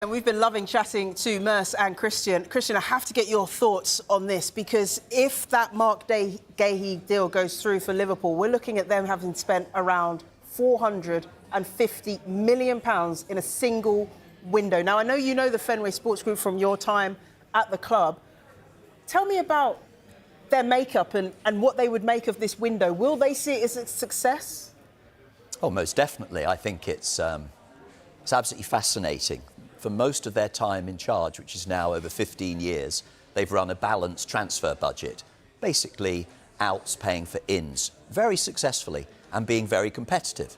And we've been loving chatting to Merce and Christian. Christian, I have to get your thoughts on this, because if that Mark Gahey deal goes through for Liverpool, we're looking at them having spent around £450 million in a single window. Now, I know you know the Fenway Sports Group from your time at the club. Tell me about their makeup and what they would make of this window. Will they see it as a success? Oh, most definitely. I think it's absolutely fascinating. For most of their time in charge, which is now over 15 years, they've run a balanced transfer budget, basically outs paying for ins, very successfully and being very competitive.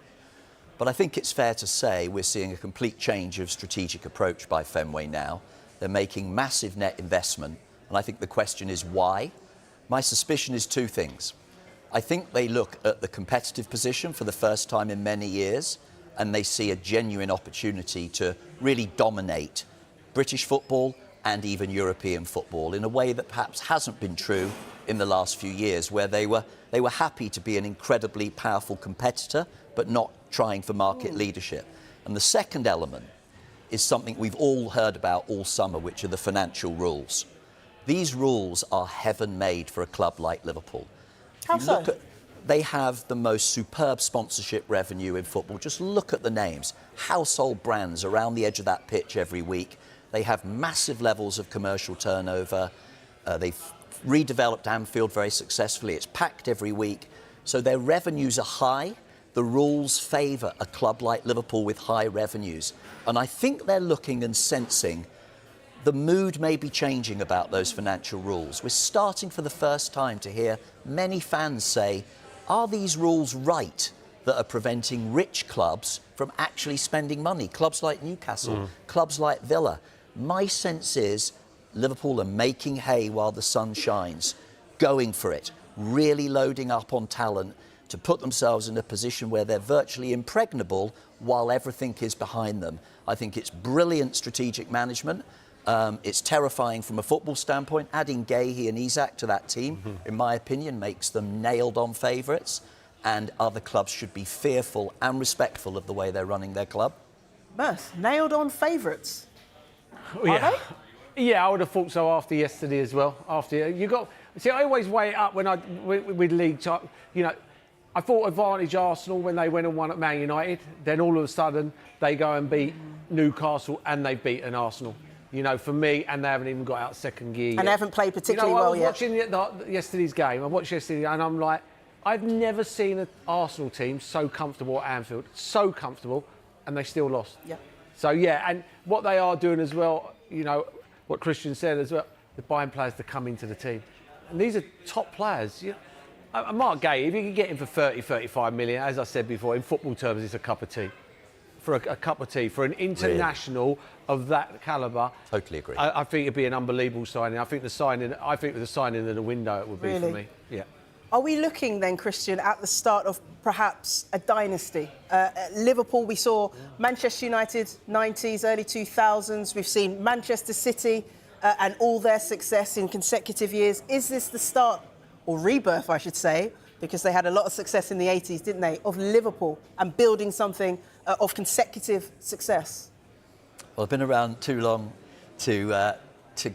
But I think it's fair to say we're seeing a complete change of strategic approach by Fenway now. They're making massive net investment, and I think the question is why? My suspicion is two things. I think they look at the competitive position for the first time in many years, and they see a genuine opportunity to really dominate British football and even European football in a way that perhaps hasn't been true in the last few years, where they were happy to be an incredibly powerful competitor but not trying for market leadership. And the second element is something we've all heard about all summer, which are the financial rules. These rules are heaven made for a club like Liverpool. How so? They have the most superb sponsorship revenue in football. Just look at the names. Household brands around the edge of that pitch every week. They have massive levels of commercial turnover. They've redeveloped Anfield very successfully. It's packed every week. So their revenues are high. The rules favour a club like Liverpool with high revenues. And I think they're looking and sensing the mood may be changing about those financial rules. We're starting for the first time to hear many fans say, are these rules right that are preventing rich clubs from actually spending money? Clubs like Newcastle, clubs like Villa. My sense is Liverpool are making hay while the sun shines, going for it, really loading up on talent to put themselves in a position where they're virtually impregnable while everything is behind them. I think it's brilliant strategic management. It's terrifying from a football standpoint. Adding Gahey and Isak to that team, in my opinion, makes them nailed-on favourites, and other clubs should be fearful and respectful of the way they're running their club. Merce, nailed-on favourites? Yeah. Are they? Yeah, I would have thought so after yesterday as well. See, I always weigh it up when with league type. You know, I thought advantage Arsenal when they went and won at Man United. Then all of a sudden they go and beat Newcastle and they've beaten Arsenal. You know, for me, and they haven't even got out second gear yet. And they haven't played particularly well yet. I was watching yesterday's game. I watched yesterday, and I'm like, I've never seen an Arsenal team so comfortable at Anfield, so comfortable, and they still lost. Yeah. So, yeah, and what they are doing as well, you know, what Christian said as well, they're buying players to come into the team. And these are top players. You know, Mark Gahey, if you can get him for 30, 35 million, as I said before, in football terms, it's a cup of tea. For a cup of tea, for an international of that calibre. Totally agree. I think it'd be an unbelievable signing. I think with the signing of the window, it would be for me. Yeah. Are we looking then, Christian, at the start of perhaps a dynasty? At Liverpool, we saw Manchester United 90s, early 2000s. We've seen Manchester City and all their success in consecutive years. Is this the start, or rebirth, I should say, because they had a lot of success in the 80s, didn't they, of Liverpool and building something of consecutive success? Well, I've been around too long to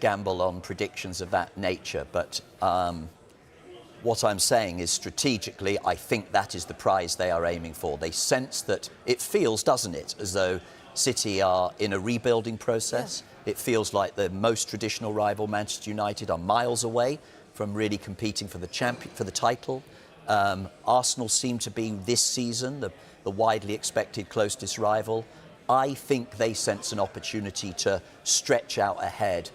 gamble on predictions of that nature, but what I'm saying is strategically, I think that is the prize they are aiming for. They sense that it feels, doesn't it, as though City are in a rebuilding process. Yeah. It feels like the most traditional rival, Manchester United, are miles away from really competing for the title. Arsenal seem to be this season the widely expected closest rival. I think they sense an opportunity to stretch out ahead.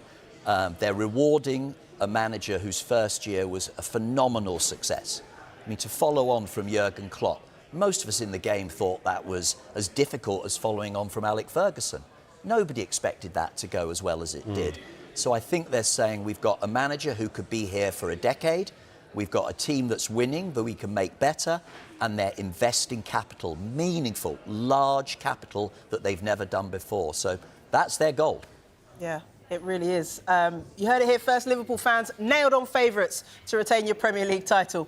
They're rewarding a manager whose first year was a phenomenal success. I mean, to follow on from Jurgen Klopp, most of us in the game thought that was as difficult as following on from Alex Ferguson. Nobody expected that to go as well as it did. So I think they're saying we've got a manager who could be here for a decade. We've got a team that's winning that we can make better, and they're investing capital, meaningful, large capital that they've never done before. So that's their goal. Yeah, it really is. You heard it here first, Liverpool fans, nailed on favourites to retain your Premier League title.